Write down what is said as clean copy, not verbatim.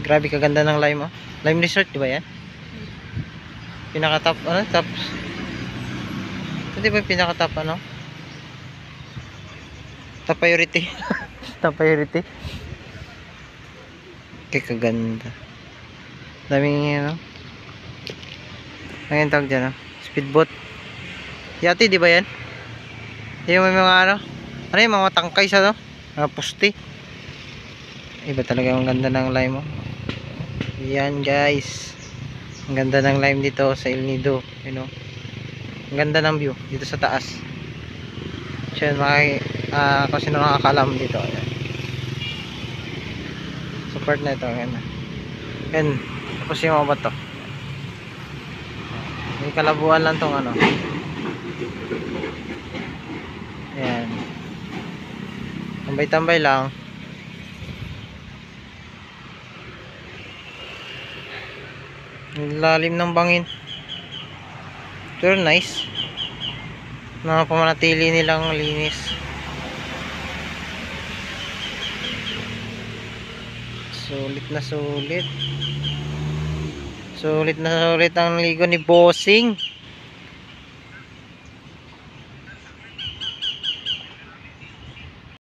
Grabe kaganda ng Lime, oh. Lime Resort, di ba yan? Pinaka top, ano? Top. Ito di ba yung pinaka top, ano? Top priority. Top priority. Okay, kaganda. Daming, ano? Ano yung tawag dyan, oh? Speedboat. Yati, di ba yan? Yung may mga, ano? Ano yung mga tangkay sa, no? Mga pusti. Iba talaga ang ganda ng Lime, oh. Yan, guys. Ang ganda ng Lime dito sa El Nido, you know. Ang ganda ng view dito sa taas. So yun, kung sino nakakalam dito, ayan. Support na ito, ayan. Yan, tapos yung mga bato. May kalabuan lang tong ano. Ayan. Tambay-tambay lang. Ang lalim ng bangin. Pero nice. Pamanatili nilang linis. Sulit na sulit. Sulit na sulit ang ligo ni Bossing.